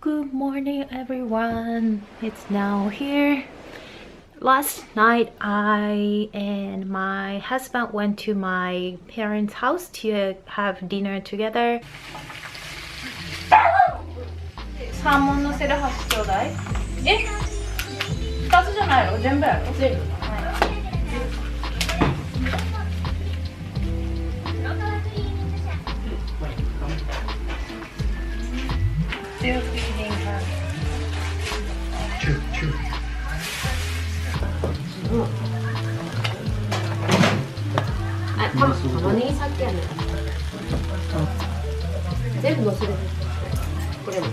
Good morning everyone, it's now here. Last night I and my husband went to my parents' house to have dinner together. サーモンのせる8ちょうだい。え、2つじゃないの？全部やろ？全部。Still feeding her. Chew. あ、玉ねぎ先やね。全部乗せる。これも。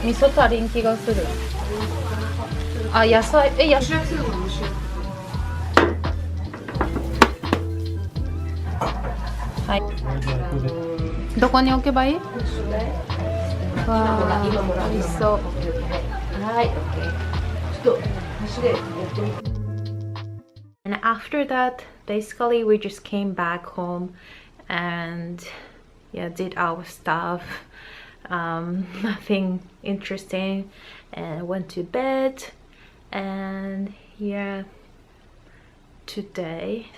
味噌足りん気がする。あ、野菜、野菜。はい。どこに置けばいい？わあ、美味しそう。はい、OK。ちょっと箸でやってみて。And after that, basically we just came back home and yeah, did our stuff. Nothing interesting, and went to bed. And yeah, today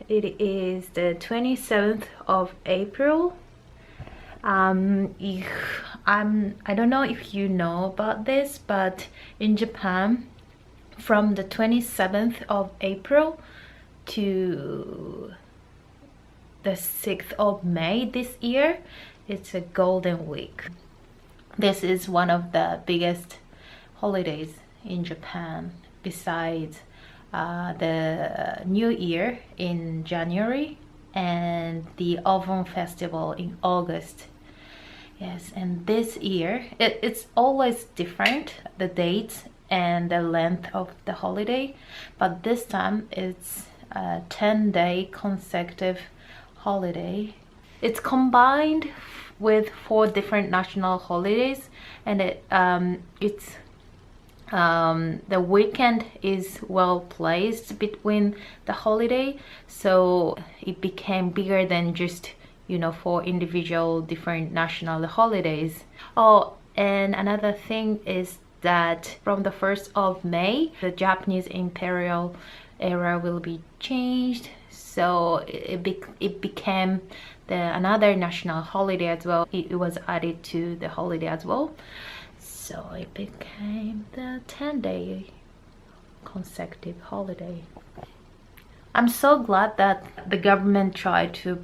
it is the 27th of April. I don't know if you know about this, but in Japan, from the 27th of April to the 6th of May this year, it's a golden week. This is one of the biggest holidays in Japan, besides the New Year in January and the Oven Festival in August. Yes, and this year it's always different, the dates and the length of the holiday, but this time it's a 10-day consecutive holiday. It's combined with 4 different national holidays, and the weekend is well placed between the holiday, so it became bigger than just, you know, 4 individual different national holidays. Oh, and another thing is that from the 1st of May, the Japanese imperial era will be changed, so it became another national holiday as well. It was added to the holiday as well, so it became the 10-day consecutive holiday. I'm so glad that the government tried to,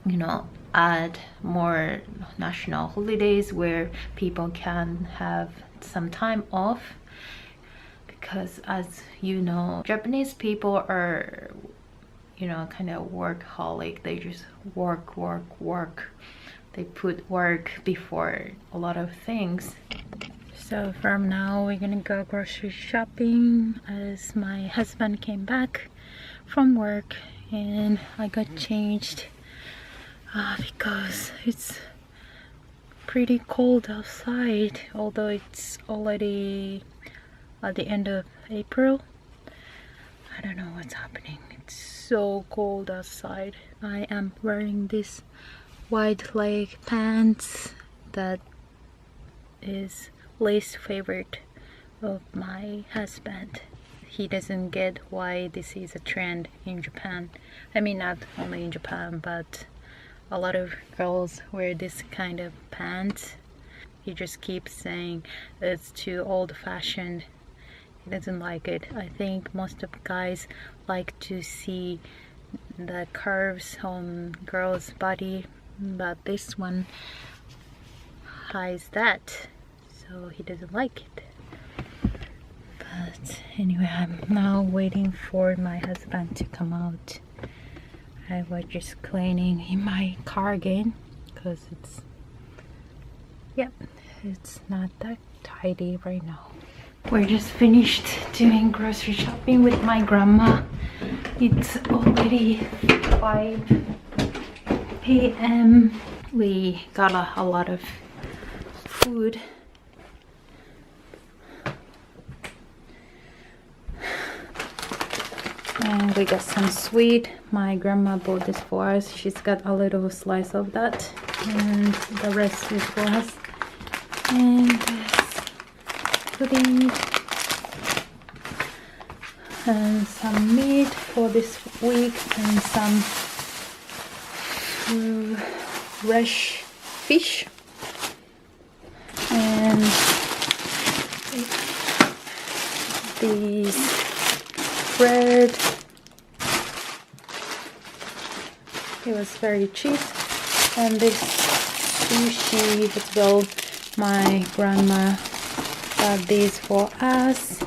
you know, add more national holidays where people can have some time off, because as you know, Japanese people are, you know, kind of workaholic. They just work. They put work before a lot of things. So from now we're gonna go grocery shopping as my husband came back from work and I got changed because it's pretty cold outside, although it's already at the end of April. I don't know what's happening. It's so cold outside. I am wearing this wide leg pants that is least favorite of my husband. He doesn't get why this is a trend in Japan. I mean, not only in Japan, but a lot of girls wear this kind of pants. He just keeps saying it's too old-fashioned. He doesn't like it. I think most of guys like to see the curves on girls' body, but this one hides that, so he doesn't like it. But anyway, I'm now waiting for my husband to come out. I was just cleaning in my car again because it's not that tidy right now. We're just finished doing grocery shopping with my grandma. It's already 5 p.m. We got a lot of food. And we got some sweet. My grandma bought this for us. She's got a little slice of that, and the rest is for us. And pudding and some meat for this week, and some fresh fish, and these bread. It was very cheap. And this sushi as well. My grandma got these for us.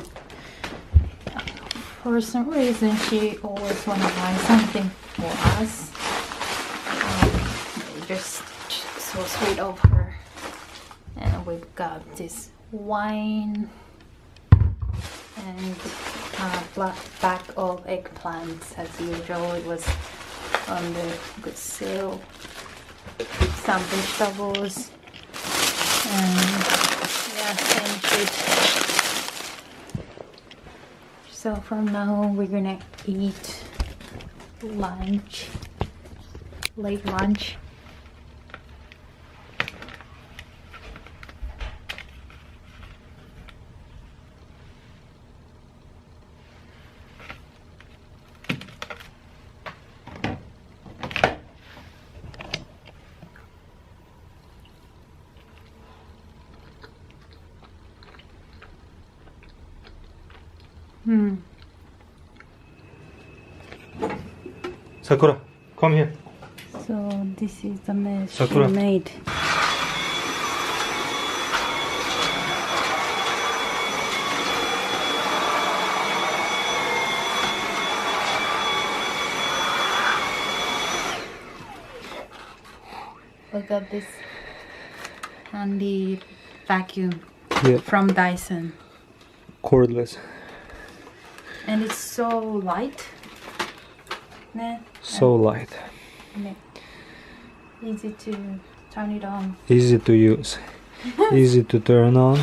For some reason she always want to buy something for us. Just so sweet of her. And we've got this wine and a black bag of eggplants as usual. It was on the good sale. Some vegetables and yeah, same shit. So from now we're gonna eat lunch, late lunch. Sakura, come here. So this is the mess Sakura. she made. Look at this handy vacuum from Dyson. Cordless. And it's so light. Ne? So light. Ne. Easy to turn it on. Easy to use. Easy to turn on.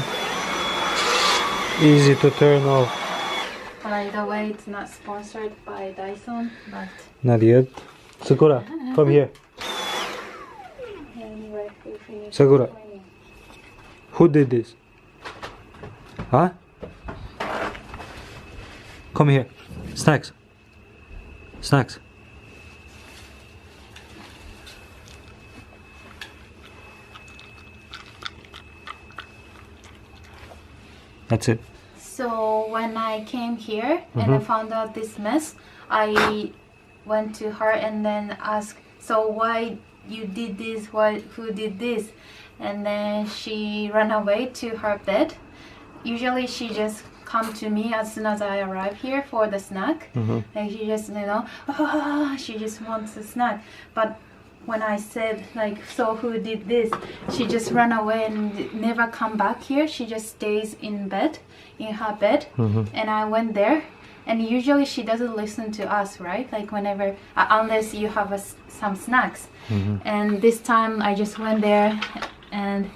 Easy to turn off. By the way, it's not sponsored by Dyson, but Not yet. Sakura, come here. anyway, we finished Sakura. cleaning. Who did this? Huh? Come here. Snacks. Snacks. That's it. So when I came here and I found out this mess, I went to her and then asked, so why you did this? Who did this? And then she ran away to her bed. Usually she just come to me as soon as I arrive here for the snack. Like she just, she just wants a snack. But when I said like, so who did this? She just ran away and never come back here. She just stays in bed, in her bed. And I went there, and usually she doesn't listen to us, right? Like whenever, unless you have some snacks. And this time I just went there and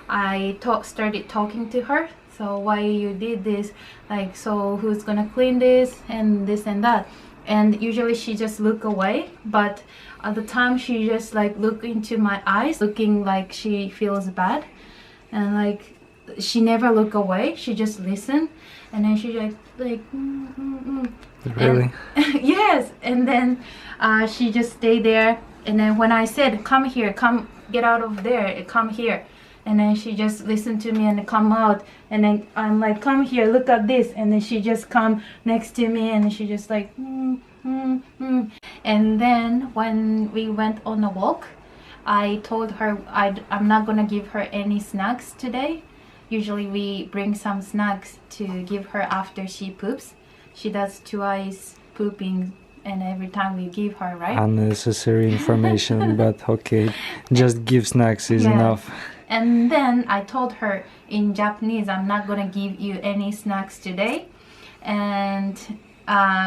I started talking to her. So why you did this? Like, so who's gonna clean this and this and that? And usually she just look away, but at the time she just like look into my eyes, looking like she feels bad, and like she never look away. She just listen, and then she like Really? And, yes, and then she just stay there. And then when I said, "Come here, come get out of there, come here," and then she just listened to me and come out, and then I'm like, "Come here, look at this," and then she just come next to me and she just like And then when we went on a walk, I told her I'm not gonna give her any snacks today. Usually we bring some snacks to give her after she poops. She does twice pooping, and every time we give her, right? Unnecessary information, but okay. Just give snacks is enough. And then I told her in Japanese, I'm not gonna give you any snacks today. And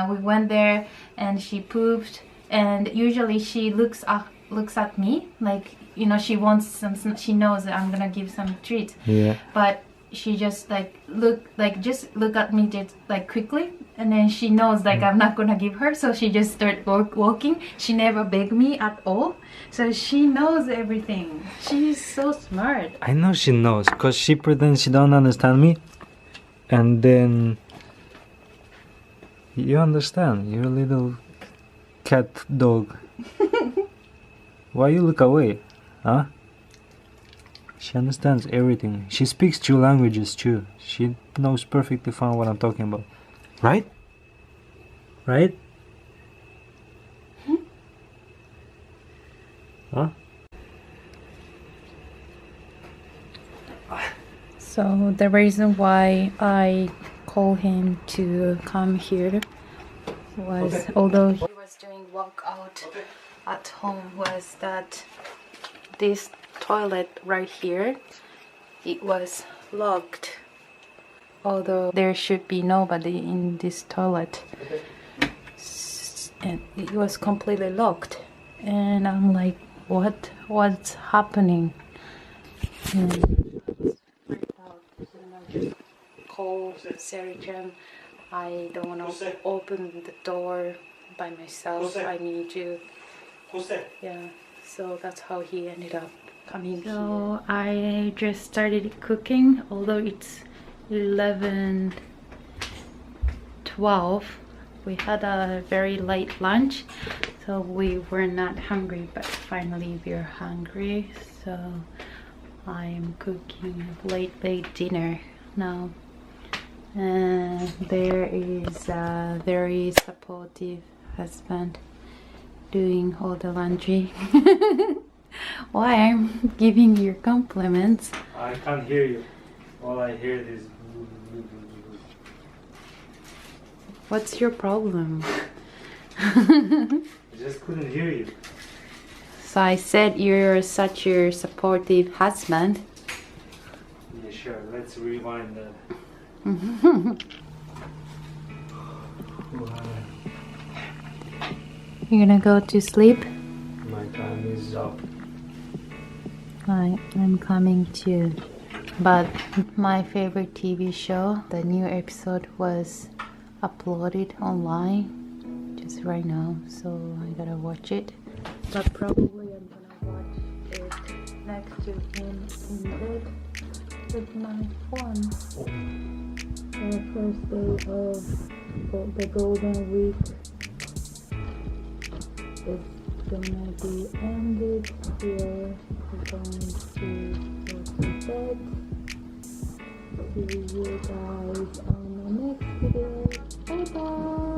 we went there and she pooped, and usually she looks at me like, she wants some, she knows that I'm gonna give some treats. Yeah. But she just look at me just like quickly, and then she knows like I'm not gonna give her, so she just start walking. She never begged me at all, so she knows everything. She's so smart. I know she knows, because she pretends she don't understand me. And then you understand. You're a little cat dog. Why you look away? Huh? She understands everything. She speaks 2 languages too. She knows perfectly fine what I'm talking about. Right? Right? Huh? So the reason why I called him to come here was, although he was doing workout at home, was that this toilet right here, it was locked. Although there should be nobody in this toilet, and it was completely locked. And I'm like, what's happening? And I just call Serichan. I don't want to open the door by myself. I need to. Yeah, so that's how he ended up coming. So I just started cooking, although it's 11:12. We had a very late lunch, so we were not hungry, but finally we're hungry. So I'm cooking late dinner now. And there is a very supportive husband doing all the laundry. Why I'm giving you compliments? I can't hear you. All I hear is... What's your problem? I just couldn't hear you. So I said you're such a supportive husband. Yeah, sure. Let's rewind that. You're gonna go to sleep? My time is up. I'm coming too. But my favorite TV show, the new episode was uploaded online just right now, so I gotta watch it. But probably I'm gonna watch it next to him in bed with my phone. The first day of the Golden Week is gonna be ended here. We're going to go to bed. See you guys on the next video. Bye bye.